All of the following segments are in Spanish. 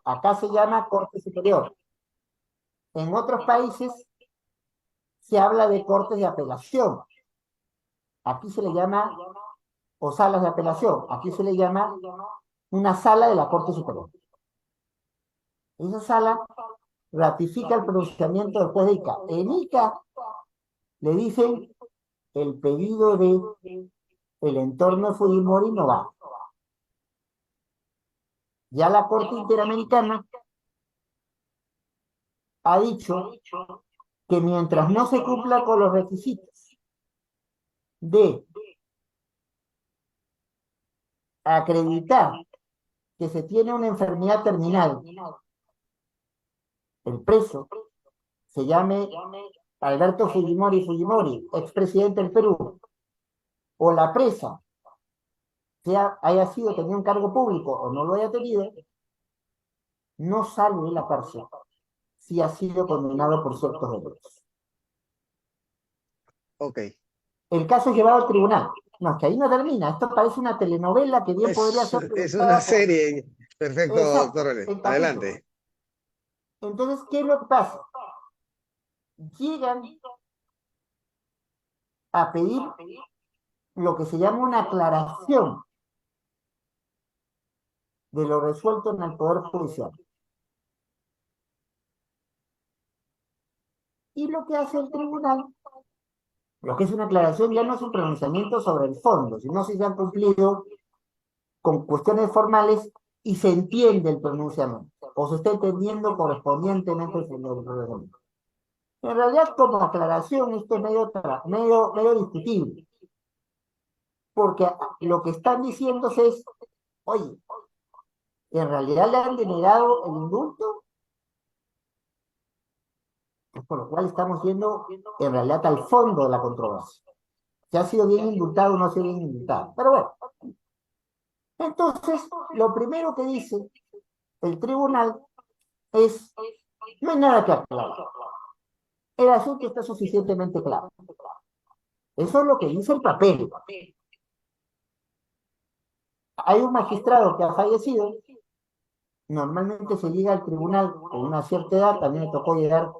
Acá se llama Corte Superior. En otros países se habla de cortes de apelación. Aquí se le llama, o salas de apelación, aquí se le llama una sala de la Corte Superior. Esa sala ratifica el pronunciamiento del juez de Ica. En Ica le dicen el pedido de el entorno de Fujimori no va. Ya la Corte Interamericana ha dicho que mientras no se cumpla con los requisitos de acreditar que se tiene una enfermedad terminal, el preso se llame Alberto Fujimori Fujimori, expresidente del Perú, o la presa haya sido, tenía un cargo público o no lo haya tenido, no sale de la cárcel si ha sido condenado por ciertos delitos. Ok. El caso es llevado al tribunal. No, es que ahí no termina. Esto parece una telenovela que bien podría ser Es una presentada por... serie. Perfecto, doctor Exacto, René. en capítulos. Adelante. Entonces, ¿qué es lo que pasa? Llegan a pedir lo que se llama una aclaración de lo resuelto en el Poder Judicial. Y lo que hace el tribunal, lo que es una aclaración, ya no es un pronunciamiento sobre el fondo, sino si se han cumplido con cuestiones formales y se entiende el pronunciamiento, o se está entendiendo correspondientemente el pronunciamiento. En realidad, como aclaración, esto es medio discutible, porque lo que están diciéndose es, oye, ¿en realidad le han denegado el indulto? Por lo cual estamos yendo en realidad al fondo de la controversia. Si ha sido bien indultado o no ha sido bien indultado. Pero bueno, entonces, lo primero que dice el tribunal es, no hay nada que aclarar. El asunto está suficientemente claro. Eso es lo que dice el papel. Hay un magistrado que ha fallecido, normalmente se llega al tribunal con una cierta edad, también me tocó llegar,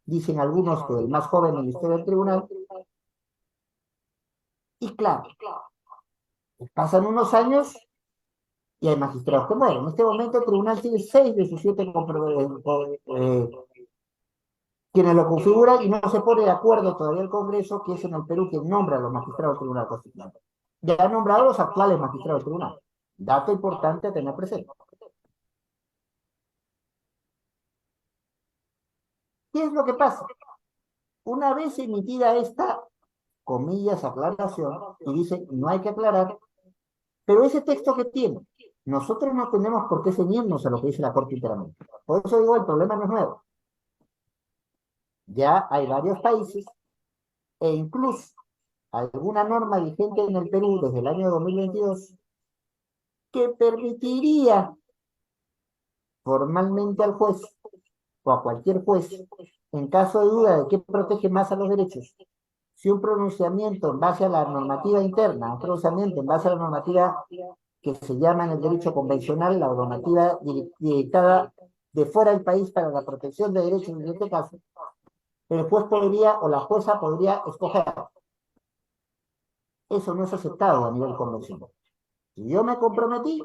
dicen algunos que el más joven en la historia del tribunal, y claro, pasan unos años y hay magistrados que mueren. En este momento el tribunal tiene 6 de sus 7 quienes lo configuran y no se pone de acuerdo todavía el Congreso, que es en el Perú quien nombra a los magistrados del Tribunal Constitucional. Ya han nombrado a los actuales magistrados del tribunal. Dato importante a tener presente. ¿Qué es lo que pasa? Una vez emitida esta, comillas, aclaración, y dice, no hay que aclarar, pero ese texto que tiene, nosotros no tenemos por qué ceñirnos a lo que dice la Corte Interamericana. Por eso digo, el problema no es nuevo. Ya hay varios países, e incluso alguna norma vigente en el Perú desde el año 2022, que permitiría formalmente al juez o a cualquier juez, en caso de duda de qué protege más a los derechos, si un pronunciamiento en base a la normativa interna, un pronunciamiento en base a la normativa que se llama en el derecho convencional, la normativa dictada de fuera del país para la protección de derechos en este caso, el juez podría o la jueza podría escoger. Eso no es aceptado a nivel convencional. Si yo me comprometí,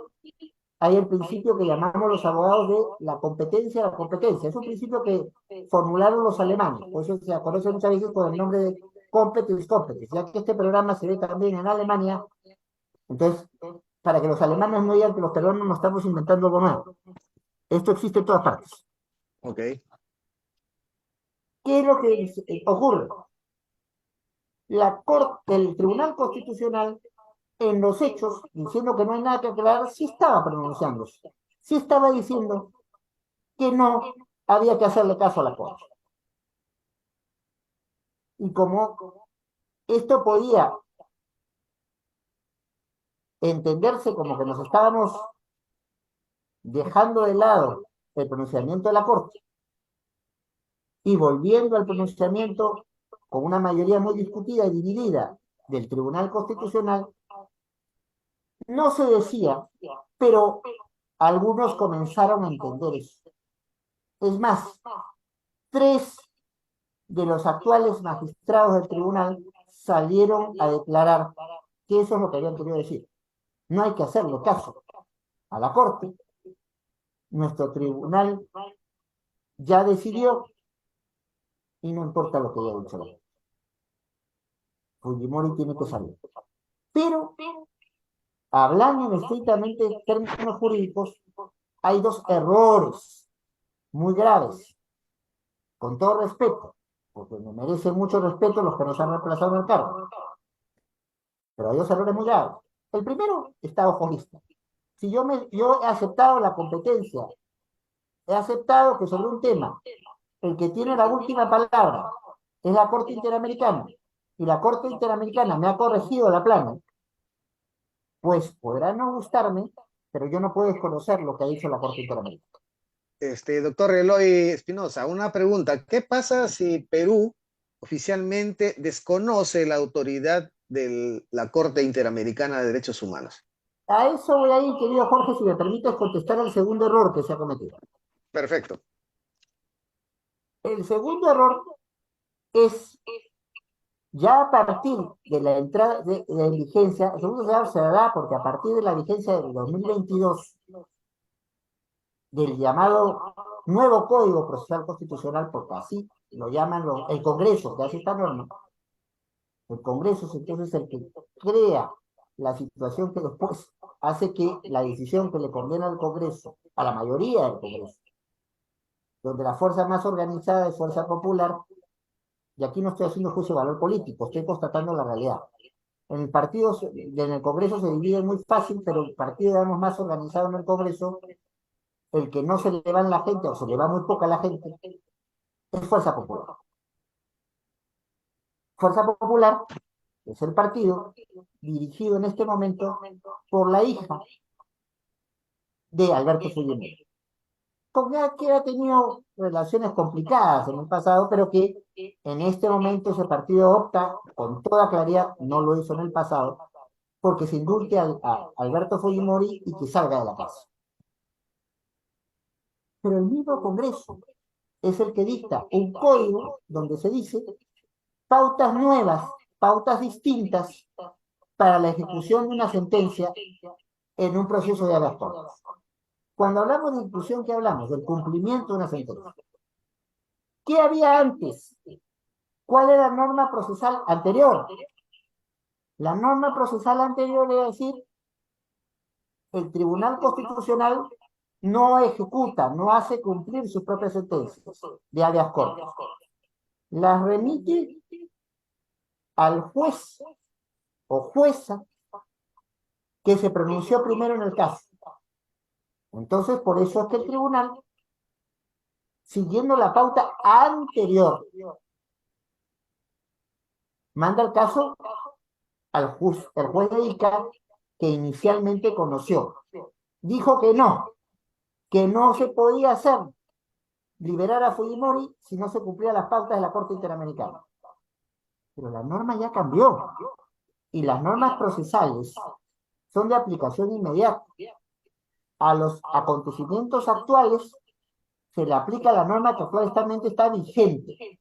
hay el principio que llamamos los abogados de la competencia a la competencia. Es un principio que formularon los alemanes, por eso se conoce muchas veces con el nombre de competence competence, ya que este programa se ve también en Alemania. Entonces, para que los alemanes no digan que los peruanos no estamos inventando algo nuevo. Esto existe en todas partes. Ok. ¿Qué es lo que ocurre? El Tribunal Constitucional, en los hechos, diciendo que no hay nada que aclarar, sí estaba pronunciándose. Sí estaba diciendo que no había que hacerle caso a la Corte. Y como esto podía entenderse como que nos estábamos dejando de lado el pronunciamiento de la Corte y volviendo al pronunciamiento con una mayoría muy discutida y dividida del Tribunal Constitucional, no se decía, pero algunos comenzaron a entender eso. Es más, 3 de los actuales magistrados del tribunal salieron a declarar que eso es lo que habían querido decir. No hay que hacerle caso a la Corte. Nuestro tribunal ya decidió y no importa lo que haya dicho la Corte. Fujimori tiene que salir. Pero, hablando en estrictamente términos jurídicos, hay 2 errores muy graves, con todo respeto, porque me merecen mucho respeto los que nos han reemplazado en el cargo. Pero hay 2 errores muy graves. El primero está ojo vista. Si yo he aceptado la competencia, he aceptado que sobre un tema, el que tiene la última palabra es la Corte Interamericana, y la Corte Interamericana me ha corregido la plana, pues podrá no gustarme, pero yo no puedo desconocer lo que ha dicho la Corte Interamericana. Doctor Eloy Espinosa, una pregunta. ¿Qué pasa si Perú oficialmente desconoce la autoridad de la Corte Interamericana de Derechos Humanos? A eso voy a ir, querido Jorge, si me permites contestar el segundo error que se ha cometido. Perfecto. El segundo error es ya a partir de la entrada de vigencia, el segundo error se dará porque a partir de la vigencia del 2022 del llamado nuevo Código Procesal Constitucional, porque así lo llaman el Congreso, que hace esta norma, el Congreso es entonces el que crea la situación que después hace que la decisión que le conviene al Congreso, a la mayoría del Congreso, donde la fuerza más organizada es Fuerza Popular, y aquí no estoy haciendo juicio de valor político, estoy constatando la realidad. En el partido, en el Congreso se divide muy fácil, pero el partido, digamos, más organizado en el Congreso, el que no se le va en la gente o se le va muy poca la gente, es Fuerza Popular. Fuerza Popular es el partido dirigido en este momento por la hija de Alberto Fujimori, con que ha tenido relaciones complicadas en el pasado, pero que en este momento ese partido opta con toda claridad, no lo hizo en el pasado, porque se indulte a Alberto Fujimori y que salga de la casa. Pero el mismo Congreso es el que dicta un código donde se dice pautas nuevas, pautas distintas para la ejecución de una sentencia en un proceso de habeas corpus. Cuando hablamos de ejecución, ¿qué hablamos? Del cumplimiento de una sentencia. ¿Qué había antes? ¿Cuál era la norma procesal anterior? La norma procesal anterior era decir, el Tribunal Constitucional no ejecuta, no hace cumplir sus propias sentencias de habeas corpus. Las remite al juez o jueza que se pronunció primero en el caso. Entonces, por eso es que el tribunal, siguiendo la pauta anterior, manda el caso al juez, el juez de Ica, que inicialmente conoció. Dijo que no se podía hacer liberar a Fujimori si no se cumplían las pautas de la Corte Interamericana. Pero la norma ya cambió y las normas procesales son de aplicación inmediata. A los acontecimientos actuales se le aplica la norma que actualmente está vigente.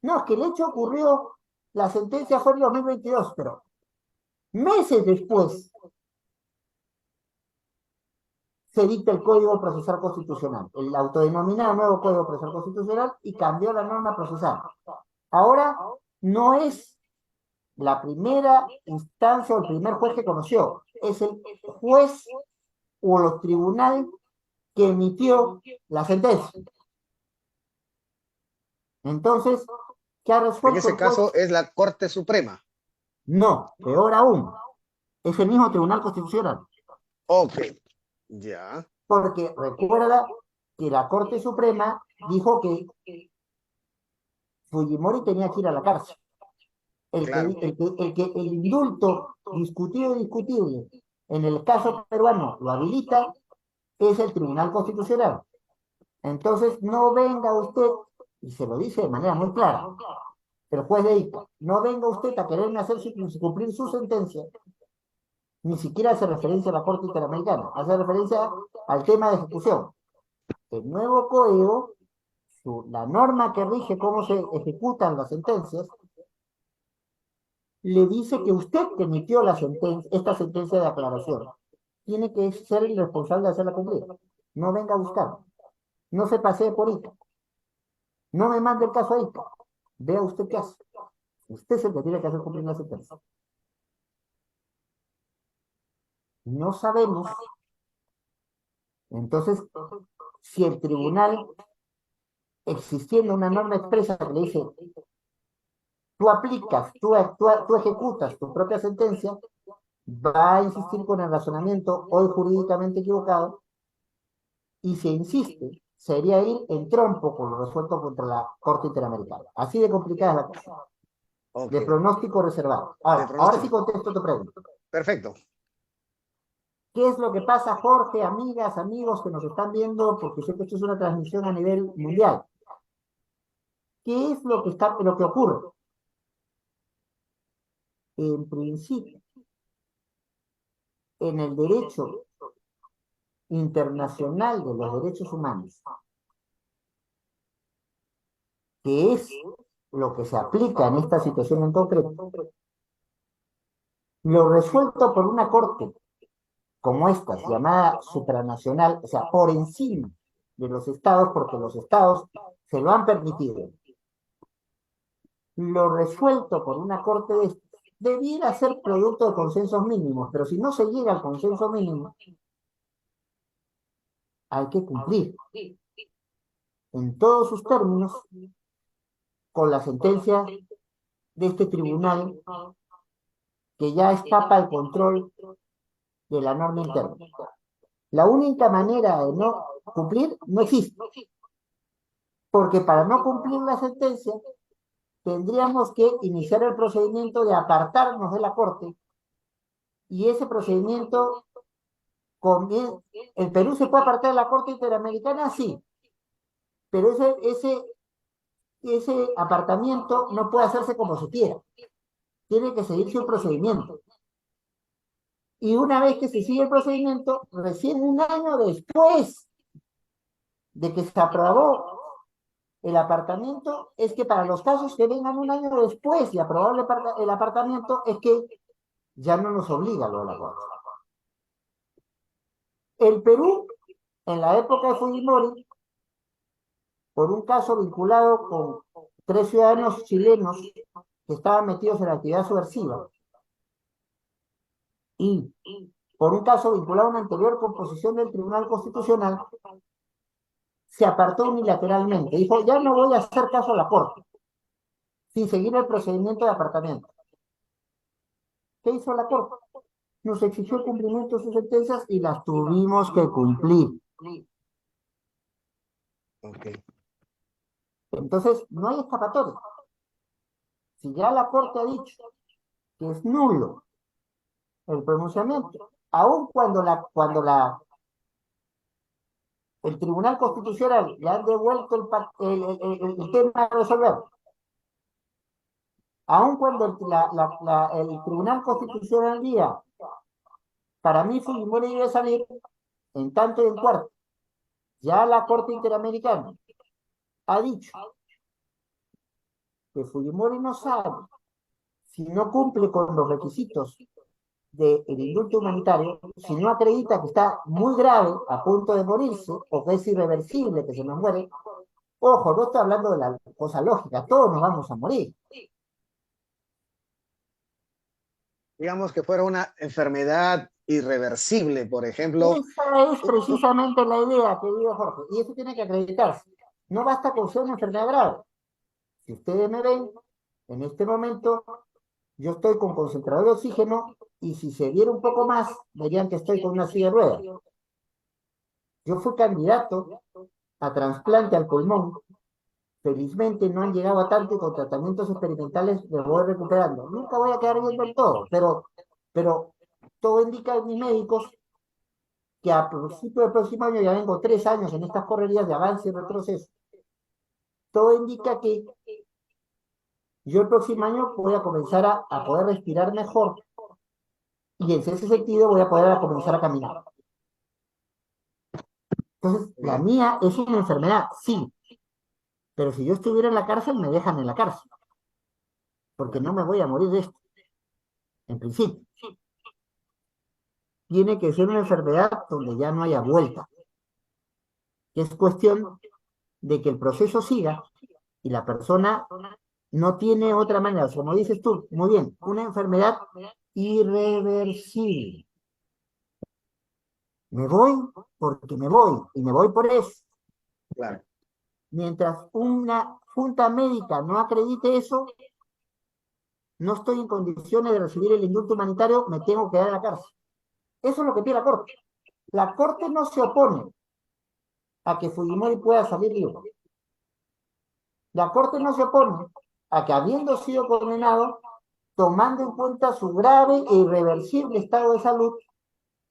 No, es que el hecho ocurrió, la sentencia fue en 2022, pero meses después se dicta el Código Procesal Constitucional, el autodenominado nuevo Código Procesal Constitucional, y cambió la norma procesal. Ahora no es la primera instancia o el primer juez que conoció, es el juez o los tribunales que emitió la sentencia. Entonces, ¿qué ha En resuelto ese el juez? caso es la Corte Suprema. No, peor aún, es el mismo Tribunal Constitucional. Ok, ya, Porque recuerda que la Corte Suprema dijo que Fujimori tenía que ir a la cárcel. claro. El indulto discutido y discutible en el caso peruano lo habilita es el Tribunal Constitucional. Entonces, no venga usted, y se lo dice de manera muy clara, el juez de Ica, no venga usted a quererme hacer cumplir su sentencia Ni siquiera hace referencia a la Corte Interamericana, hace referencia al tema de ejecución. El nuevo código, la norma que rige cómo se ejecutan las sentencias, le dice que usted que emitió esta sentencia de aclaración tiene que ser el responsable de hacerla cumplir. No venga a buscar, no se pasee por ICA, no me mande el caso a ICA, vea usted qué hace. Usted es el que tiene que hacer cumplir la sentencia. No sabemos, entonces, si el tribunal, existiendo una norma expresa que le dice, tú aplicas, tú ejecutas tu propia sentencia, va a insistir con el razonamiento hoy jurídicamente equivocado, y si insiste, sería ir en trompo con lo resuelto contra la Corte Interamericana. Así de complicada es la cosa. Ok, De pronóstico reservado. de Ahora sí pronóstico. contesto tu pregunta. Perfecto. ¿Qué es lo que pasa, Jorge, amigas, amigos que nos están viendo? Porque sé que esto es una transmisión a nivel mundial. ¿Qué es lo que ocurre? En principio, en el derecho internacional de los derechos humanos, que es lo que se aplica en esta situación en concreto, lo resuelto por una corte como esta, llamada supranacional, o sea, por encima de los estados, porque los estados se lo han permitido, lo resuelto por una corte de estas, debiera ser producto de consensos mínimos, pero si no se llega al consenso mínimo, hay que cumplir en todos sus términos con la sentencia de este tribunal que ya escapa al control de la norma interna. La única manera de no cumplir no existe, porque para no cumplir la sentencia tendríamos que iniciar el procedimiento de apartarnos de la Corte, y ese procedimiento, ¿el Perú se puede apartar de la Corte Interamericana? Sí, pero ese apartamiento no puede hacerse como se quiera, tiene que seguirse un procedimiento. Y una vez que se sigue el procedimiento, recién un año después de que se aprobó el apartamiento, es que para los casos que vengan un año después de aprobar el apartamiento, es que ya no nos obliga lo de la Corte. El Perú, en la época de Fujimori, por un caso vinculado con 3 ciudadanos chilenos que estaban metidos en la actividad subversiva, y por un caso vinculado a una anterior composición del Tribunal Constitucional, se apartó unilateralmente. Dijo, ya no voy a hacer caso a la Corte, sin seguir el procedimiento de apartamiento. ¿Qué hizo la Corte? Nos exigió el cumplimiento de sus sentencias y las tuvimos que cumplir. Ok. Entonces, no hay escapatoria. Si ya la Corte ha dicho que es nulo el pronunciamiento, aun el Tribunal Constitucional le han devuelto el tema a resolver, aun cuando el Tribunal Constitucional diga, para mí Fujimori debe salir en tanto y en cuarto, ya la Corte Interamericana ha dicho que Fujimori no sabe si no cumple con los requisitos del indulto humanitario, si no acredita que está muy grave, a punto de morirse, o que es irreversible, que se nos muere. Ojo, no estoy hablando de la cosa lógica, todos nos vamos a morir. Digamos que fuera una enfermedad irreversible, por ejemplo. Esa es precisamente la idea que digo Jorge, y eso tiene que acreditarse. No basta con ser una enfermedad grave. Si ustedes me ven, en este momento, yo estoy con concentrador de oxígeno, y si se diera un poco más, verían que estoy con una silla de ruedas. Yo fui candidato a trasplante al pulmón. Felizmente no han llegado a tanto, y con tratamientos experimentales me voy recuperando. Nunca voy a quedar bien del todo, pero todo indica en mis médicos que a principio del próximo año, ya vengo 3 años en estas correrías de avance y retroceso, todo indica que yo el próximo año voy a comenzar a poder respirar mejor, y en ese sentido voy a poder comenzar a caminar. Entonces, la Bien, mía es una enfermedad, sí, pero si yo estuviera en la cárcel, me dejan en la cárcel, porque no claro, me voy a morir de esto, en principio. Tiene que ser una enfermedad donde ya no haya vuelta, que es cuestión de que el proceso siga y la persona no tiene otra manera. Como dices tú, muy bien, una enfermedad irreversible. Me voy porque me voy y me voy por eso. claro. Mientras una junta médica no acredite eso, no estoy en condiciones de recibir el indulto humanitario, me tengo que quedar en la cárcel. Eso es lo que pide la Corte. La Corte no se opone a que Fujimori pueda salir libre. La Corte no se opone a que, habiendo sido condenado, tomando en cuenta su grave e irreversible estado de salud,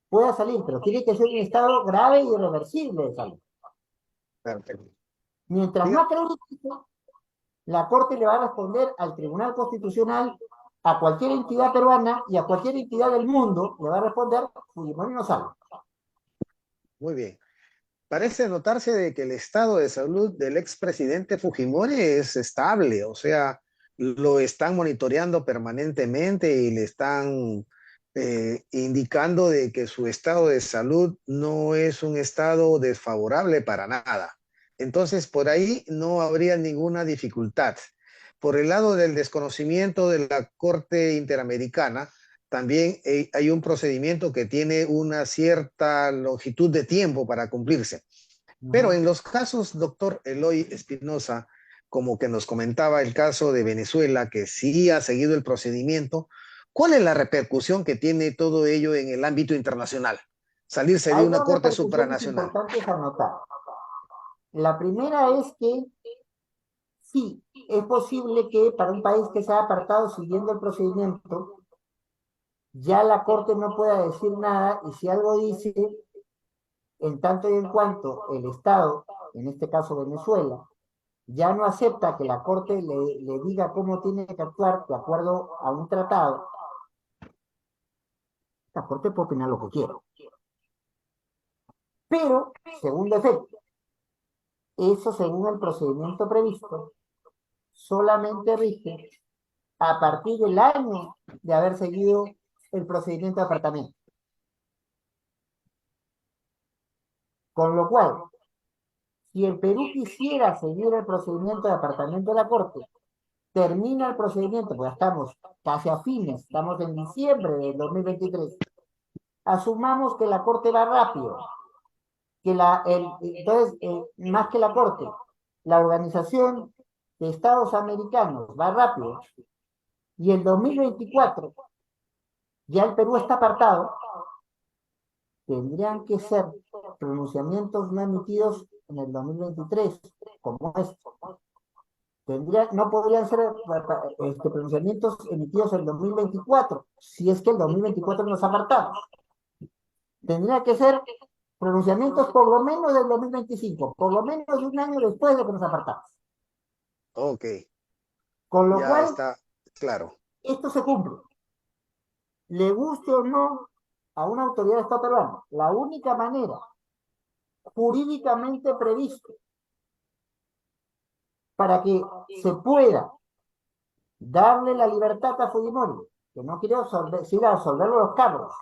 pueda salir, pero tiene que ser un estado grave e irreversible de salud. Perfecto. Mientras no Diga, acredite eso, la Corte le va a responder al Tribunal Constitucional, a cualquier entidad peruana y a cualquier entidad del mundo, le va a responder, Fujimori no sale. muy bien. Parece notarse de que el estado de salud del expresidente Fujimori es estable, o sea, lo están monitoreando permanentemente y le están indicando de que su estado de salud no es un estado desfavorable para nada. Entonces, por ahí no habría ninguna dificultad. Por el lado del desconocimiento de la Corte Interamericana, también hay un procedimiento que tiene una cierta longitud de tiempo para cumplirse. Pero en Ujú. los casos, doctor Eloy Espinosa, como que nos comentaba el caso de Venezuela, que sí ha seguido el procedimiento, ¿cuál es la repercusión que tiene todo ello en el ámbito internacional? Salirse de Hay una dos corte repercusiones supranacional. importantes a notar. La primera es que sí, es posible que para un país que se ha apartado siguiendo el procedimiento, ya la Corte no pueda decir nada y si algo dice, en tanto y en cuanto el Estado, en este caso Venezuela, ya no acepta que la Corte le diga cómo tiene que actuar de acuerdo a un tratado, la Corte puede opinar lo que quiera. Pero, segundo efecto, eso según el procedimiento previsto, solamente rige a partir del año de haber seguido el procedimiento de apartamiento. Con lo cual, si el Perú quisiera seguir el procedimiento de apartamiento de la Corte, termina el procedimiento, pues estamos casi a fines, estamos en diciembre del 2023. Asumamos que la Corte va rápido, entonces, más que la Corte, la Organización de Estados Americanos va rápido, y el 2024 ya el Perú está apartado, tendrían que ser pronunciamientos no emitidos en el 2023, como esto. No podrían ser pronunciamientos emitidos en el 2024, si es que el 2024 nos apartamos. Tendría que ser pronunciamientos por lo menos del 2025, por lo menos de un año después de que nos apartamos. Ok, Con lo ya cual, está claro. esto se cumple. Le guste o no a una autoridad de Estado peruana, la única manera jurídicamente prevista para que se pueda darle la libertad a Fujimori, que no quiere siga a absolverlo los cargos,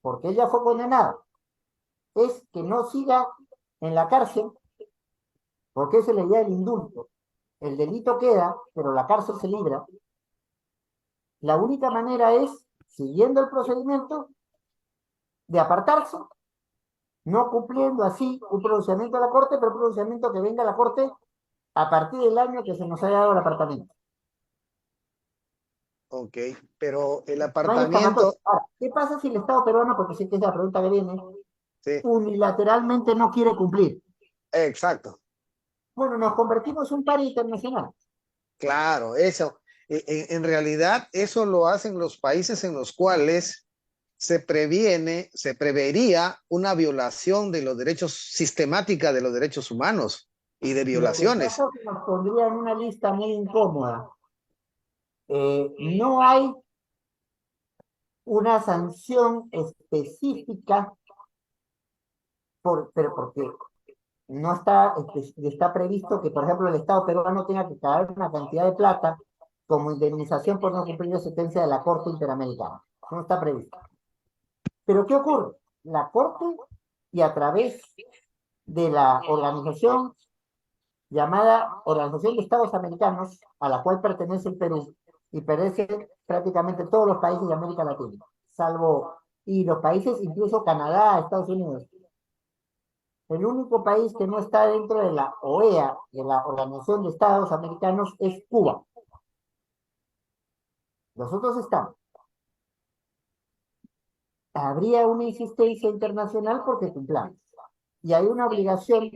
porque ella fue condenada, es que no siga en la cárcel, porque se le da el indulto. El delito queda, pero la cárcel se libra. La única manera es, siguiendo el procedimiento, de apartarse, no cumpliendo así un pronunciamiento de la Corte, pero un pronunciamiento que venga a la Corte a partir del año que se nos haya dado el apartamento. Ok, pero el No hay escapatoria. apartamiento, Ahora, ¿qué pasa si el Estado peruano, porque sé que es la pregunta que viene, sí, unilateralmente no quiere cumplir? exacto. Bueno, nos convertimos en un par internacional. Claro, eso. En realidad, eso lo hacen los países en los cuales se prevería una violación de los derechos, sistemática de los derechos humanos y de Lo que pasa violaciones. es que nos pondría en una lista muy incómoda. No hay una sanción específica, pero porque no está, está previsto que, por ejemplo, el Estado peruano tenga que pagar una cantidad de plata como indemnización por no cumplir la sentencia de la Corte Interamericana. No está previsto. Pero ¿qué ocurre? La Corte, y a través de la organización llamada Organización de Estados Americanos, a la cual pertenece el Perú, y pertenecen prácticamente todos los países de América Latina, salvo, y los países, incluso Canadá, Estados Unidos. El único país que no está dentro de la OEA, de la Organización de Estados Americanos, es Cuba. Los otros están. Habría una insistencia internacional porque cumplamos. Y hay una obligación,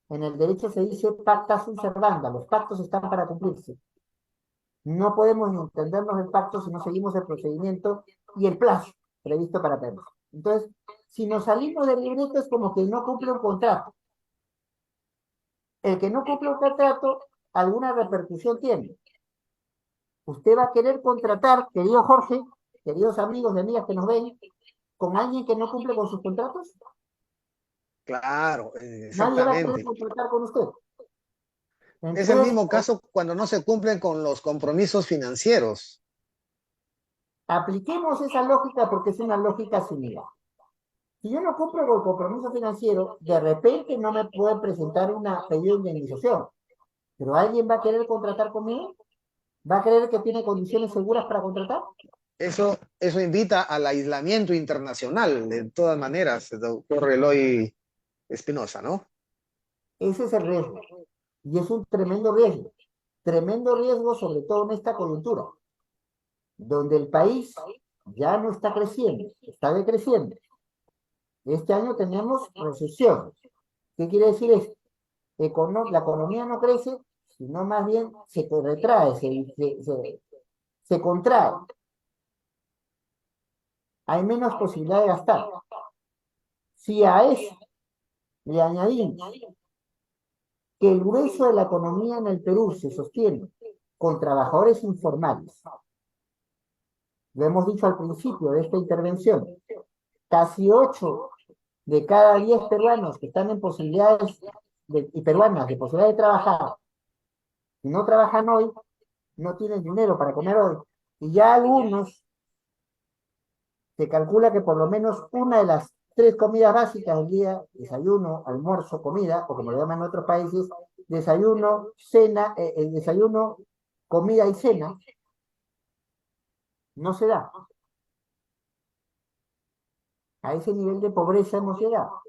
en el derecho se dice pacta sunt servanda, los pactos están para cumplirse. No podemos entendernos el pacto si no seguimos el procedimiento y el plazo previsto para hacerlo. Entonces, si nos salimos del libreto es como que no cumple un contrato. El que no cumple un contrato, alguna repercusión tiene. Usted va a querer contratar, querido Jorge, queridos amigos y amigas que nos ven, con alguien que no cumple con sus contratos. Claro, Nadie va a querer exactamente. contratar con usted. Es el Entonces, mismo caso cuando no se cumplen con los compromisos financieros. apliquemos esa lógica porque es una lógica similar. Si yo no cumplo con el compromiso financiero, de repente no me puede presentar una pedido de indemnización. Pero alguien va a querer contratar conmigo, va a creer que tiene condiciones seguras para contratar. Eso invita al aislamiento internacional, de todas maneras, doctor Eloy Espinosa, ¿no? Ese es el riesgo. Y es un tremendo riesgo. Tremendo riesgo, sobre todo en esta coyuntura, donde el país ya no está creciendo, está decreciendo. Este año tenemos recesión. ¿Qué quiere decir esto? La economía no crece, sino más bien se retrae, se contrae. Hay menos posibilidad de gastar. Si a eso le añadimos que el grueso de la economía en el Perú se sostiene con trabajadores informales, lo hemos dicho al principio de esta intervención, casi 8 de cada 10 peruanos que están en posibilidades y peruanas de posibilidad de trabajar, y no trabajan hoy, no tienen dinero para comer hoy. Y ya algunos, se calcula que por lo menos una de las 3 comidas básicas del día, desayuno, almuerzo, comida, o como lo llaman en otros países, desayuno, cena, desayuno, comida y cena, no se da. A ese nivel de pobreza hemos llegado.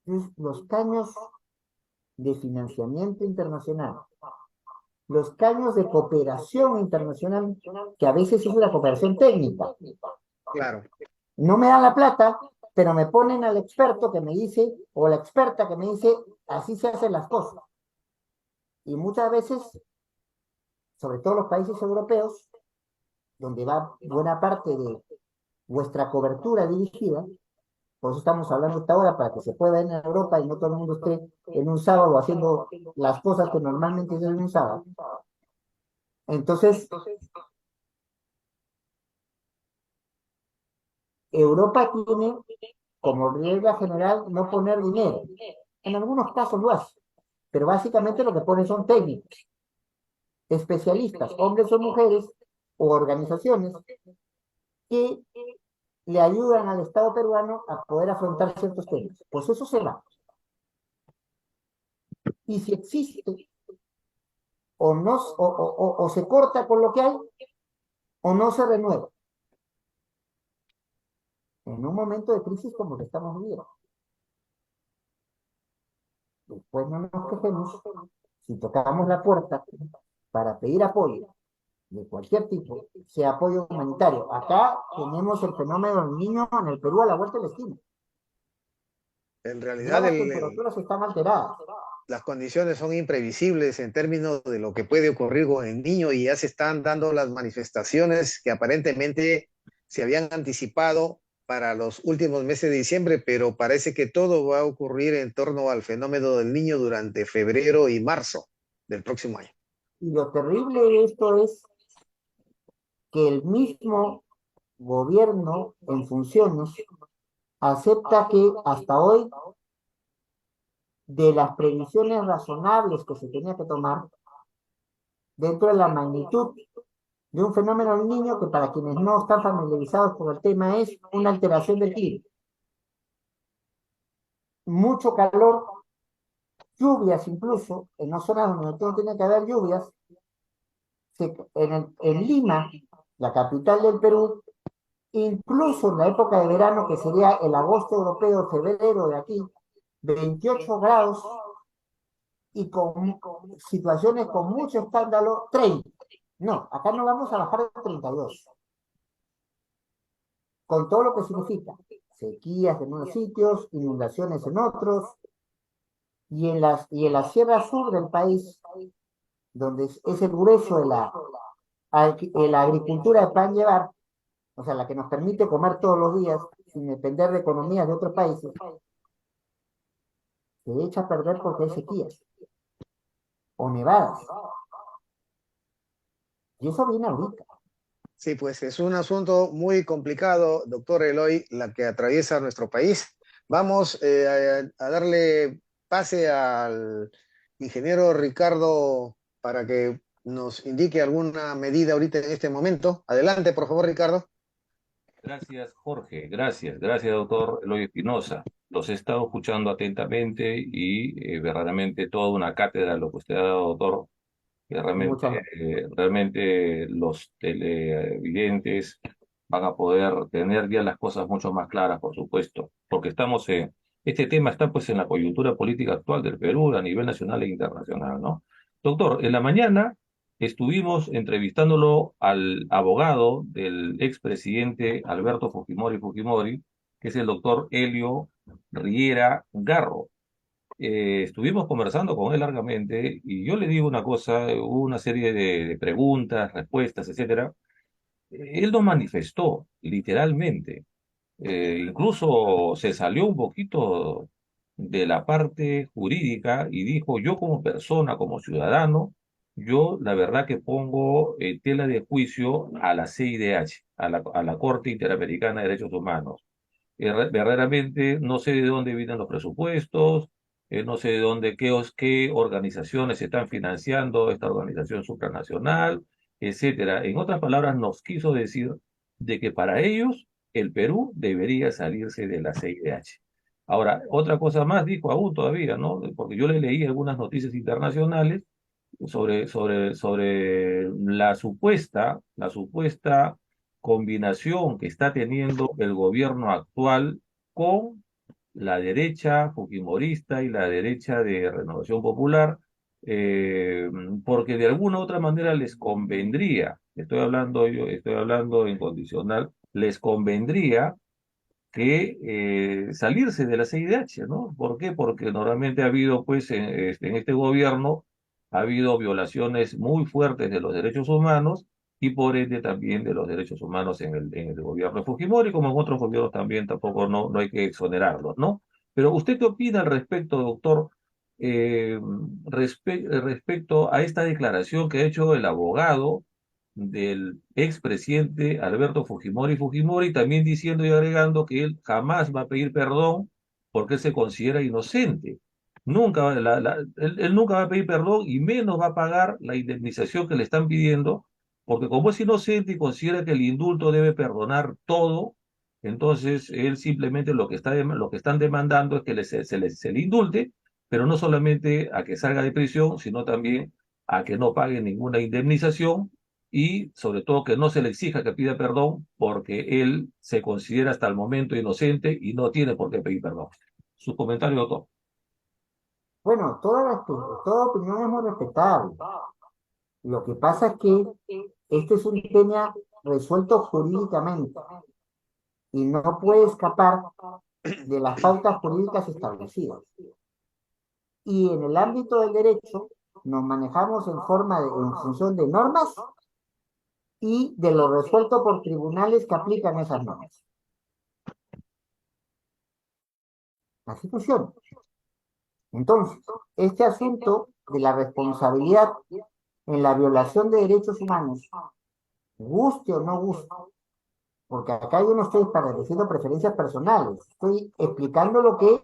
Entonces, los caños de financiamiento internacional, los caños de cooperación internacional, que a veces es la cooperación técnica. Claro. No me dan la plata, pero me ponen al experto que me dice, o la experta que me dice, así se hacen las cosas. Y muchas veces, sobre todo los países europeos, donde va buena parte de vuestra cobertura dirigida, por eso estamos hablando esta hora, para que se pueda ver en Europa y no todo el mundo esté en un sábado haciendo las cosas que normalmente se hacen en un sábado. Entonces, Europa tiene como regla general no poner dinero. En algunos casos lo hace, pero básicamente lo que pone son técnicos, especialistas, hombres o mujeres, o organizaciones que le ayudan al Estado peruano a poder afrontar ciertos temas. Pues eso se va. Y si existe o, no, o se corta con lo que hay, o no se renueva. En un momento de crisis como el que estamos viviendo. Después no nos quejemos si tocamos la puerta para pedir apoyo de cualquier tipo, sea apoyo humanitario. Acá tenemos el fenómeno del niño en el Perú a la vuelta de la esquina. En Ya realidad, las temperaturas están alteradas. las condiciones son imprevisibles en términos de lo que puede ocurrir con el niño y ya se están dando las manifestaciones que aparentemente se habían anticipado para los últimos meses de diciembre, pero parece que todo va a ocurrir en torno al fenómeno del niño durante febrero y marzo del próximo año. Y lo terrible de esto es que el mismo gobierno en funciones acepta que hasta hoy, de las previsiones razonables que se tenía que tomar, dentro de la magnitud de un fenómeno del niño, que para quienes no están familiarizados con el tema es una alteración del clima. Mucho calor, lluvias incluso, en las zonas donde no tiene que haber lluvias, en Lima, la capital del Perú, incluso en la época de verano, que sería el agosto europeo, febrero de aquí, 28 grados y con situaciones con mucho escándalo, 30. No, acá no vamos a bajar de 32, con todo lo que significa sequías en unos sitios, inundaciones en otros, y en la sierra sur del país, donde es el grueso de la agricultura de pan llevar, o sea, la que nos permite comer todos los días sin depender de economías de otros países, se echa a perder porque hay sequías o nevadas. Y eso viene ahorita. Sí, pues es un asunto muy complicado, doctor Eloy, la que atraviesa nuestro país. Vamos a darle pase al ingeniero Ricardo para que nos indique alguna medida ahorita en este momento. Adelante, por favor, Ricardo. Gracias, Jorge. Gracias, doctor Eloy Espinosa. Los he estado escuchando atentamente y verdaderamente toda una cátedra lo que usted ha dado, doctor, que Muchas gracias. realmente los televidentes van a poder tener ya las cosas mucho más claras, por supuesto, porque este tema está pues en la coyuntura política actual del Perú a nivel nacional e internacional, ¿no? Doctor, en la mañana estuvimos entrevistándolo al abogado del expresidente Alberto Fujimori, que es el doctor Helio Riera Garro. Estuvimos conversando con él largamente y yo le digo una cosa, hubo una serie de preguntas, respuestas, etcétera. Él nos manifestó literalmente, incluso se salió un poquito de la parte jurídica y dijo, yo como persona, como ciudadano, yo la verdad que pongo tela de juicio a la CIDH, a la Corte Interamericana de Derechos Humanos. Verdaderamente no sé de dónde vienen los presupuestos, no sé de dónde, qué organizaciones están financiando esta organización supranacional, etcétera. En otras palabras, nos quiso decir de que para ellos el Perú debería salirse de la CIDH. Ahora, otra cosa más dijo aún todavía, ¿no? Porque yo le leí algunas noticias internacionales sobre la supuesta combinación que está teniendo el gobierno actual con la derecha fujimorista y la derecha de Renovación Popular, eh, porque de alguna u otra manera les convendría, estoy hablando en condicional, les convendría que salirse de la CIDH, ¿no? ¿Por qué? Porque normalmente ha habido, pues, en este gobierno, ha habido violaciones muy fuertes de los derechos humanos y por ende también de los derechos humanos en el gobierno de Fujimori, como en otros gobiernos también, tampoco no hay que exonerarlos, ¿no? Pero ¿usted qué opina al respecto, doctor, eh, respecto a esta declaración que ha hecho el abogado del expresidente Alberto Fujimori, también diciendo y agregando que él jamás va a pedir perdón porque él se considera inocente? Él nunca va a pedir perdón y menos va a pagar la indemnización que le están pidiendo, porque como es inocente y considera que el indulto debe perdonar todo, entonces él simplemente lo que están demandando es que se le indulte, pero no solamente a que salga de prisión, sino también a que no pague ninguna indemnización y sobre todo que no se le exija que pida perdón porque él se considera hasta el momento inocente y no tiene por qué pedir perdón. Su comentario, doctor. Bueno, toda opinión es muy respetable. Lo que pasa es que este es un tema resuelto jurídicamente y no puede escapar de las pautas jurídicas establecidas. Y en el ámbito del derecho nos manejamos en función de normas y de lo resuelto por tribunales que aplican esas normas. Así funciona. Entonces, este asunto de la responsabilidad en la violación de derechos humanos guste o no guste, porque acá yo no estoy estableciendo preferencias personales, estoy explicando lo que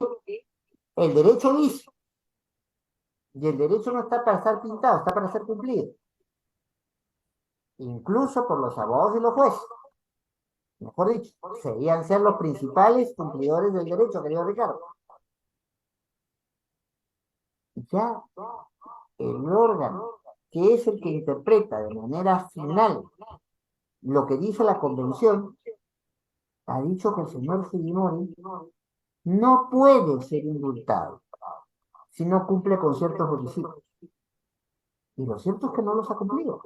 el derecho dice, y el derecho no está para estar pintado, está para ser cumplido, incluso por los abogados y los jueces, mejor dicho, serían ser los principales cumplidores del derecho, querido Ricardo. Ya el órgano, que es el que interpreta de manera final lo que dice la convención, ha dicho que el señor Fujimori no puede ser indultado si no cumple con ciertos requisitos. Y lo cierto es que no los ha cumplido.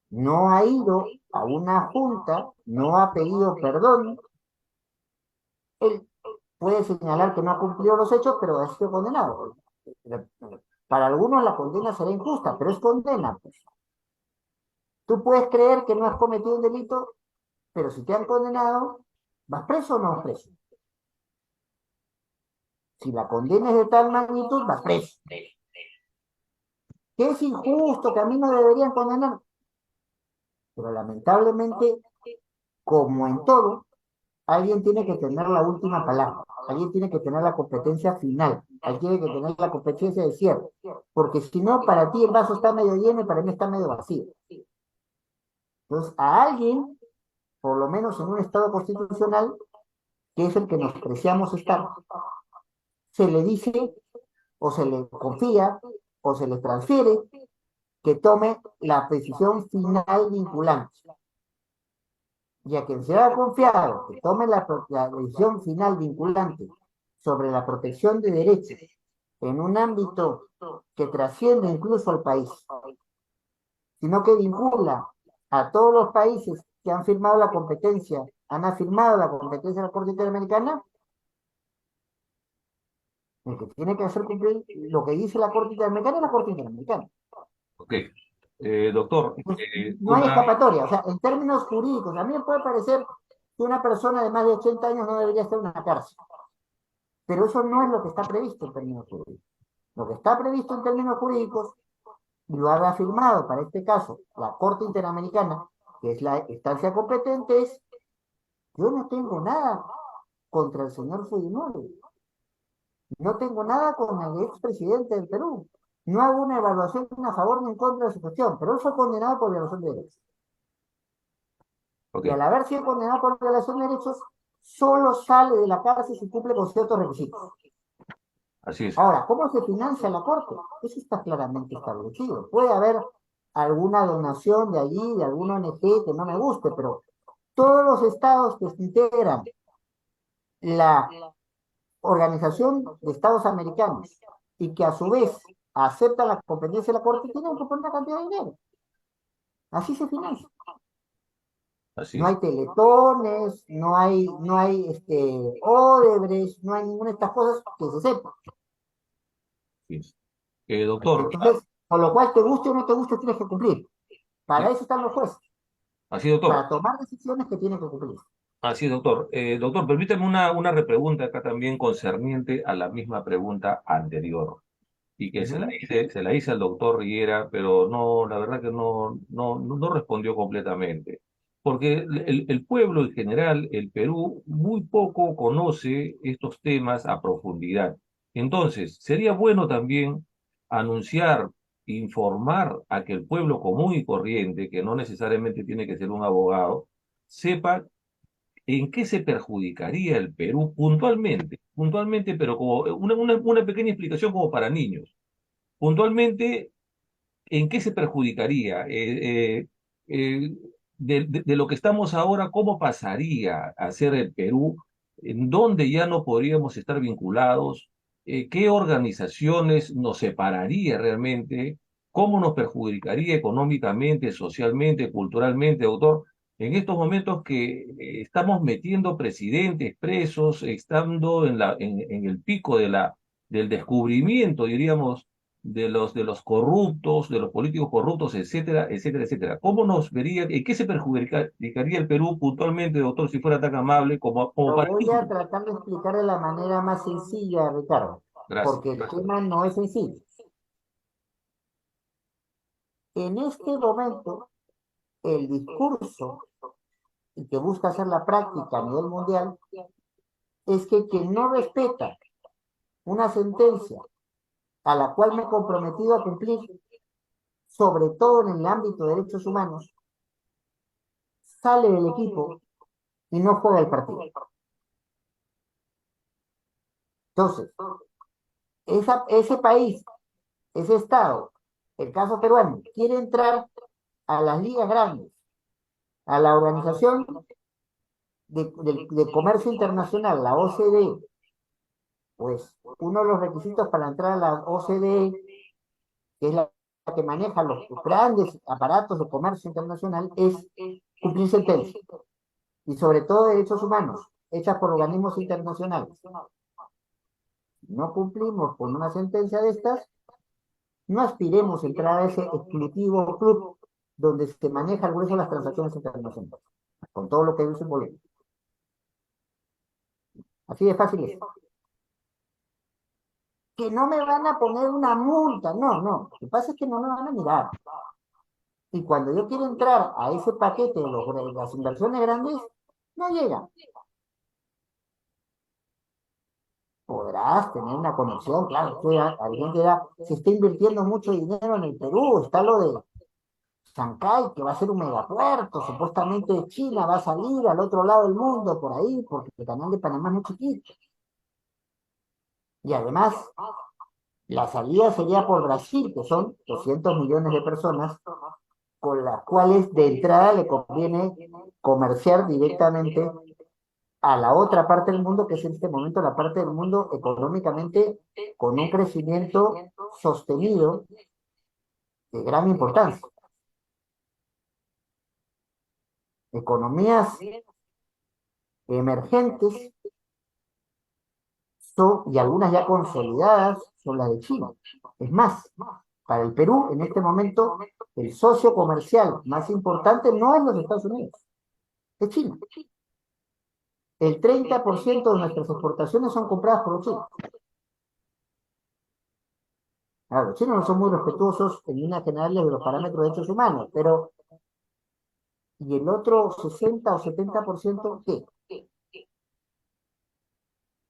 No ha ido a una junta, no ha pedido perdón. Él puede señalar que no ha cumplido los hechos, pero ha sido condenado. Para algunos la condena será injusta, pero es condena, pues. Tú puedes creer que no has cometido un delito, pero si te han condenado, ¿vas preso o no vas preso? Si la condena es de tal magnitud, vas preso. Que es injusto, que a mí no deberían condenar. Pero lamentablemente, como en todo, alguien tiene que tener la última palabra. Alguien tiene que tener la competencia final. Alguien tiene que tener la competencia de cierre. Porque si no, para ti el vaso está medio lleno y para mí está medio vacío. Entonces, a alguien, por lo menos en un Estado constitucional, que es el que nos preciamos estar, se le dice o se le confía o se le transfiere que tome la decisión final vinculante. Y a quien se ha confiado que tome la decisión final vinculante sobre la protección de derechos en un ámbito que trasciende incluso al país, sino que vincula a todos los países que han firmado la competencia, han afirmado la competencia de la Corte Interamericana, el que tiene que hacer cumplir lo que dice la Corte Interamericana es la Corte Interamericana. Ok. Doctor, Entonces, no hay escapatoria. O sea, en términos jurídicos, a mí me puede parecer que una persona de más de 80 años no debería estar en una cárcel, pero eso no es lo que está previsto en términos jurídicos. Lo que está previsto en términos jurídicos, y lo ha reafirmado para este caso la Corte Interamericana, que es la instancia competente, es: yo no tengo nada contra el señor Fujimori, no tengo nada con el expresidente del Perú, no hago una evaluación a favor ni en contra de su gestión, pero él fue condenado por violación de derechos. ok, Y al haber sido condenado por violación de derechos, solo sale de la cárcel si cumple con ciertos requisitos. así es. Ahora, ¿cómo se financia la Corte? Eso está claramente establecido. Puede haber alguna donación de allí, de alguna ONG que no me guste, pero todos los estados que integran la Organización de Estados Americanos y que a su vez aceptan la competencia de la Corte tienen que poner una cantidad de dinero. Así se financia. Así No es. hay teletones, no hay Odebrecht, no hay ninguna de estas cosas que se sepa. Así es. Doctor, Entonces, con lo cual, te guste o no te guste, tienes que cumplir. sí, Para eso están los jueces, así es, doctor. para tomar decisiones que tienen que cumplir. Así es, doctor. Doctor, permítame una repregunta acá también concerniente a la misma pregunta anterior. Y que Ujú. se la hice al doctor Riera, pero no, la verdad que no respondió completamente. Porque el pueblo en general, el Perú, muy poco conoce estos temas a profundidad. Entonces, sería bueno también anunciar, informar a que el pueblo común y corriente, que no necesariamente tiene que ser un abogado, sepa en qué se perjudicaría el Perú puntualmente, pero como una pequeña explicación como para niños. Puntualmente, ¿en qué se perjudicaría? De lo que estamos ahora, ¿cómo pasaría a ser el Perú? ¿En dónde ya no podríamos estar vinculados? ¿Qué organizaciones nos separaría realmente? ¿Cómo nos perjudicaría económicamente, socialmente, culturalmente, doctor? En estos momentos que estamos metiendo presidentes presos, estando en el pico del descubrimiento, diríamos, de los corruptos, de los políticos corruptos, etcétera, etcétera, etcétera. ¿Cómo nos vería, en qué se perjudicaría el Perú puntualmente, doctor, si fuera tan amable como Lo para voy a niños? tratar de explicar de la manera más sencilla, Ricardo, Gracias. porque el tema no es sencillo. En este momento, el discurso y que busca hacer la práctica a nivel mundial es que quien no respeta una sentencia a la cual me he comprometido a cumplir, sobre todo en el ámbito de derechos humanos, sale del equipo y no juega el partido. Entonces, ese país, ese Estado, el caso peruano, quiere entrar a las ligas grandes, a la Organización de Comercio Internacional, la OCDE, pues uno de los requisitos para entrar a la OCDE, que es la que maneja los grandes aparatos de comercio internacional, es cumplir sentencias, y sobre todo derechos humanos, hechas por organismos internacionales. Si no cumplimos con una sentencia de estas, no aspiremos a entrar a ese exclusivo club donde se maneja el grueso de las transacciones internacionales, con todo lo que eso involucra. Así de fácil es. Que no me van a poner una multa, no, no. Lo que pasa es que no me van a mirar. Y cuando yo quiero entrar a ese paquete de las inversiones grandes, no llega. Podrás tener una conexión, claro, alguien dirá, se está invirtiendo mucho dinero en el Perú, está lo de Chancay, que va a ser un megapuerto, supuestamente China va a salir al otro lado del mundo por ahí, porque el canal de Panamá es muy chiquito. Y además, la salida sería por Brasil, que son 200 millones de personas, con las cuales de entrada le conviene comerciar directamente a la otra parte del mundo, que es en este momento la parte del mundo económicamente con un crecimiento sostenido de gran importancia. Economías emergentes y algunas ya consolidadas son las de China. Es más, para el Perú, en este momento, el socio comercial más importante no es los Estados Unidos, es China. El 30% de nuestras exportaciones son compradas por los chinos. Ahora, los chinos no son muy respetuosos en líneas generales de los parámetros de derechos humanos, pero ¿y el otro 60 o 70% qué?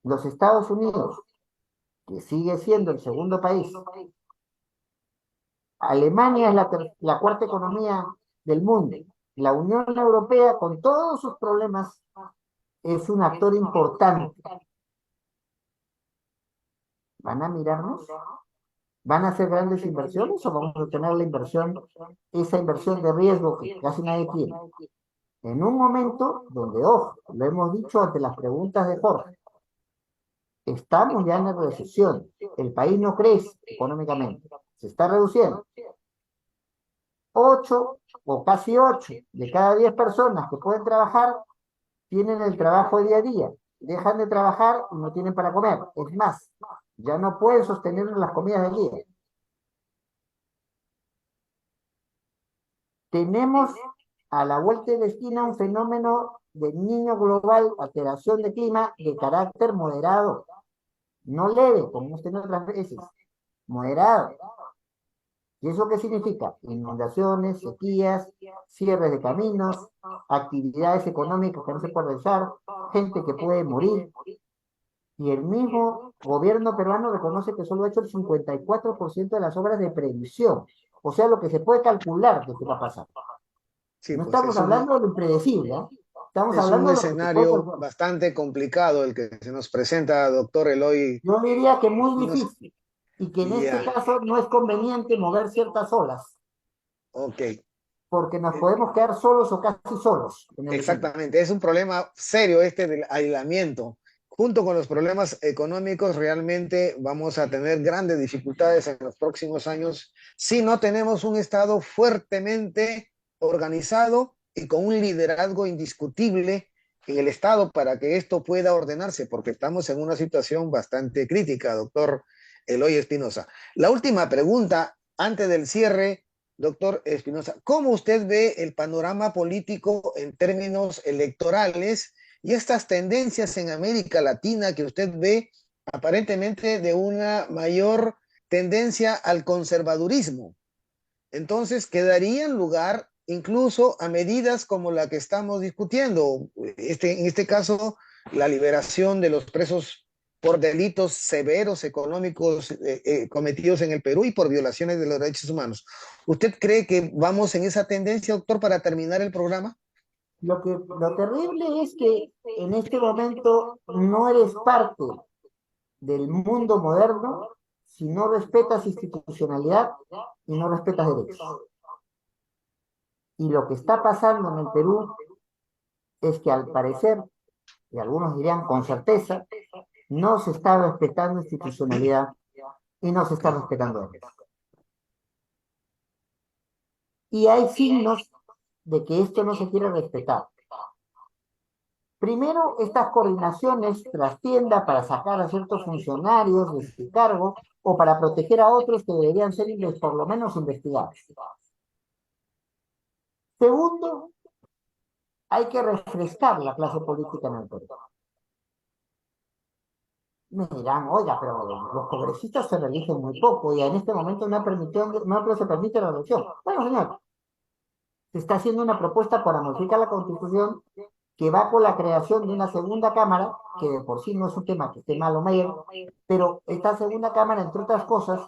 Los Estados Unidos, que sigue siendo el segundo país. Alemania es la cuarta economía del mundo. La Unión Europea, con todos sus problemas, es un actor importante. ¿Van a mirarnos? ¿Van a hacer grandes inversiones o vamos a tener esa inversión de riesgo que casi nadie quiere? En un momento donde, ojo, lo hemos dicho ante las preguntas de Jorge, estamos ya en la recesión, el país no crece económicamente, se está reduciendo. 8 o casi 8 de cada 10 personas que pueden trabajar tienen el trabajo día a día, dejan de trabajar y no tienen para comer. Es más, ya no pueden sostener las comidas del día. Tenemos a la vuelta de la esquina un fenómeno de niño global, alteración de clima de carácter moderado, no leve, como hemos tenido otras veces, moderado. ¿Y eso qué significa? Inundaciones, sequías, cierres de caminos, actividades económicas que no se pueden realizar, gente que puede morir. Y el mismo gobierno peruano reconoce que solo ha hecho el 54% de las obras de previsión. O sea, lo que se puede calcular de qué va a pasar. Sí, No pues estamos hablando de lo impredecible, ¿eh? Estamos es un hablando de lo que se puede escenario calcular. bastante complicado el que se nos presenta, doctor Eloy Yo diría que muy Espinosa. difícil. Y que en este Ya, caso no es conveniente mover ciertas olas, ok. porque nos podemos quedar solos o casi solos en el equipo. Exactamente, es un problema serio este del aislamiento. Junto con los problemas económicos, realmente vamos a tener grandes dificultades en los próximos años si no tenemos un Estado fuertemente organizado y con un liderazgo indiscutible en el Estado para que esto pueda ordenarse, porque estamos en una situación bastante crítica, doctor Eloy Espinosa. La última pregunta antes del cierre, doctor Espinosa, ¿cómo usted ve el panorama político en términos electorales y estas tendencias en América Latina que usted ve aparentemente de una mayor tendencia al conservadurismo? Entonces, quedaría en lugar incluso a medidas como la que estamos discutiendo. En este caso, la liberación de los presos por delitos severos económicos cometidos en el Perú y por violaciones de los derechos humanos. ¿Usted cree que vamos en esa tendencia, doctor, para terminar el programa? Lo terrible es que en este momento no eres parte del mundo moderno si no respetas institucionalidad y no respetas derechos. Y lo que está pasando en el Perú es que al parecer, y algunos dirían con certeza, no se está respetando institucionalidad y no se está respetando derechos. Y hay signos de que esto no se quiere respetar. Primero, estas coordinaciones trascienda para sacar a ciertos funcionarios de su cargo o para proteger a otros que deberían ser por lo menos investigados. Segundo, hay que refrescar la clase política en el Perú. Me dirán, oiga, pero los congresistas se reeligen muy poco y en este momento no se permite la elección. Bueno, señor, se está haciendo una propuesta para modificar la Constitución que va con la creación de una segunda Cámara, que de por sí no es un tema que esté mal o mal, pero esta segunda Cámara, entre otras cosas,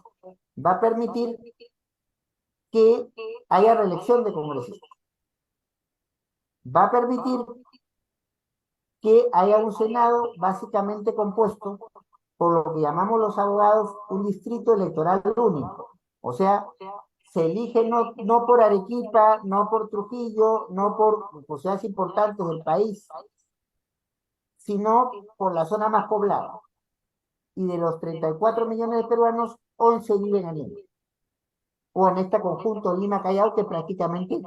va a permitir que haya reelección de congresistas. Va a permitir que haya un Senado básicamente compuesto por lo que llamamos los abogados un distrito electoral único. O sea, se elige no por Arequipa, no por Trujillo, no por ciudades importantes del país, sino por la zona más poblada. Y de los 34 millones de peruanos, 11 viven en Lima. O en este conjunto Lima-Callao, que prácticamente,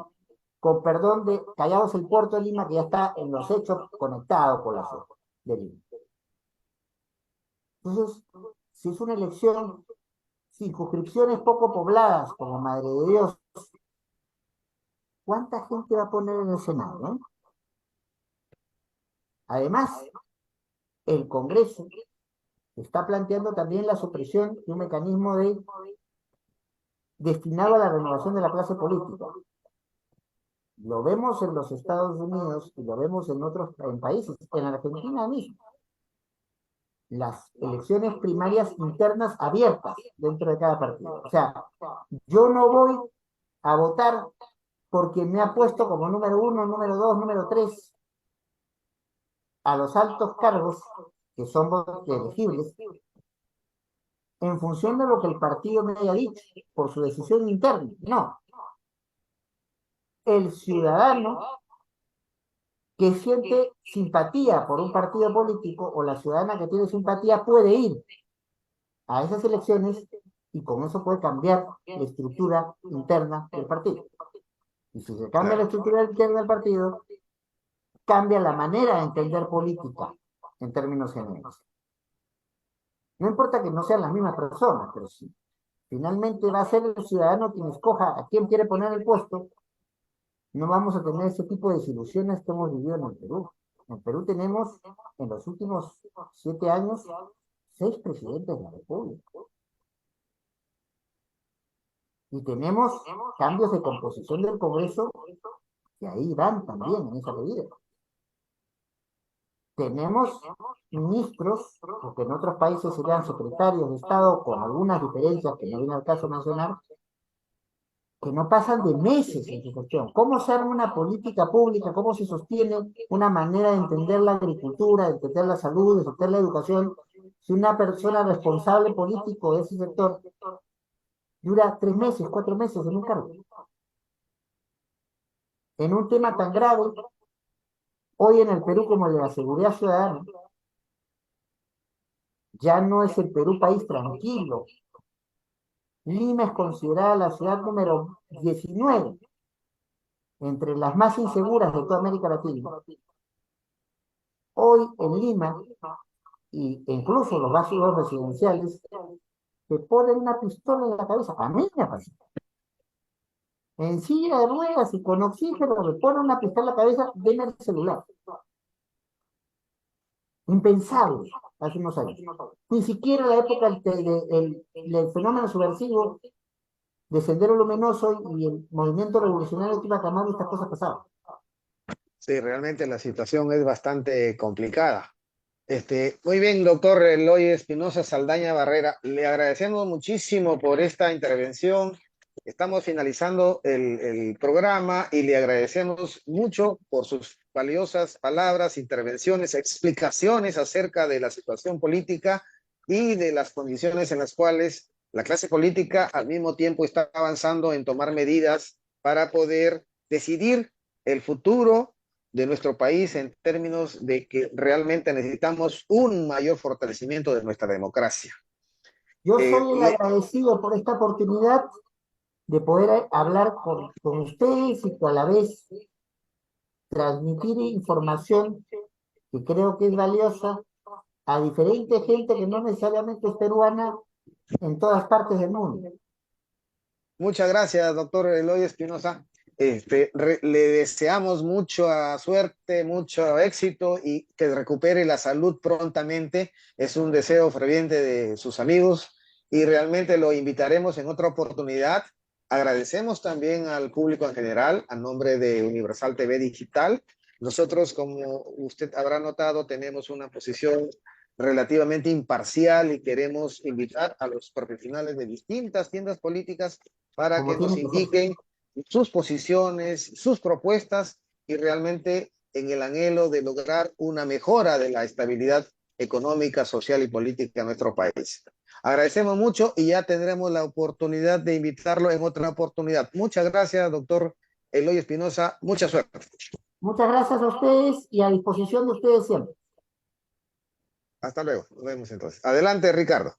con perdón de Callao es el puerto de Lima, que ya está en los hechos conectado con la zona de Lima. Entonces, si es una elección, circunscripciones poco pobladas, como Madre de Dios, ¿cuánta gente va a poner en el Senado? ¿No? Además, el Congreso está planteando también la supresión de un mecanismo destinado a la renovación de la clase política. Lo vemos en los Estados Unidos y lo vemos en otros países, en Argentina mismo. Las elecciones primarias internas abiertas dentro de cada partido. O sea, yo no voy a votar porque me ha puesto como número 1, número 2, número 3 a los altos cargos, que son elegibles, en función de lo que el partido me haya dicho, por su decisión interna. No. El ciudadano que siente simpatía por un partido político o la ciudadana que tiene simpatía puede ir a esas elecciones y con eso puede cambiar la estructura interna del partido. Y si se cambia la estructura interna del partido, cambia la manera de entender política en términos generales. No importa que no sean las mismas personas, pero sí. Finalmente va a ser el ciudadano quien escoja a quién quiere poner el puesto. No vamos a tener ese tipo de desilusiones que hemos vivido en el Perú. En Perú tenemos, en los últimos 7 años, 6 presidentes de la República. Y tenemos cambios de composición del Congreso que ahí van también en esa medida. Tenemos ministros, porque en otros países serían secretarios de Estado, con algunas diferencias que no viene al caso mencionar, que no pasan de meses en su gestión. ¿Cómo se arma una política pública? ¿Cómo se sostiene una manera de entender la agricultura, de entender la salud, de entender la educación? Si una persona responsable político de ese sector dura 3 meses, 4 meses en un cargo. En un tema tan grave, hoy en el Perú como el de la seguridad ciudadana, ya no es el Perú país tranquilo. Lima es considerada la ciudad número 19 entre las más inseguras de toda América Latina. Hoy en Lima, e incluso los barrios residenciales, te ponen una pistola en la cabeza. A mí me pasa. En silla de ruedas y con oxígeno, le ponen una pistola en la cabeza, ven el celular. Impensable hace unos años. Ni siquiera en la época del fenómeno subversivo de Sendero Luminoso y el movimiento revolucionario de Tupac Amaru, estas cosas pasaban. Sí, realmente la situación es bastante complicada. Muy bien, doctor Eloy Espinosa Saldaña Barrera, le agradecemos muchísimo por esta intervención. Estamos finalizando el programa y le agradecemos mucho por sus valiosas palabras, intervenciones, explicaciones acerca de la situación política y de las condiciones en las cuales la clase política al mismo tiempo está avanzando en tomar medidas para poder decidir el futuro de nuestro país en términos de que realmente necesitamos un mayor fortalecimiento de nuestra democracia. Yo soy el agradecido por esta oportunidad de poder hablar con ustedes y que a la vez transmitir información que creo que es valiosa a diferente gente que no necesariamente es peruana en todas partes del mundo. Muchas gracias, doctor Eloy Espinosa. Le deseamos mucha suerte, mucho éxito y que recupere la salud prontamente. Es un deseo ferviente de sus amigos y realmente lo invitaremos en otra oportunidad. Agradecemos también al público en general, a nombre de Universal TV Digital. Nosotros, como usted habrá notado, tenemos una posición relativamente imparcial y queremos invitar a los profesionales de distintas tiendas políticas para Como que nos tiene que ser. indiquen sus posiciones, sus propuestas y realmente en el anhelo de lograr una mejora de la estabilidad económica, social y política en nuestro país. Agradecemos mucho y ya tendremos la oportunidad de invitarlo en otra oportunidad. Muchas gracias, doctor Eloy Espinosa. Mucha suerte. Muchas gracias a ustedes y a disposición de ustedes siempre. Hasta luego. Nos vemos entonces. Adelante, Ricardo.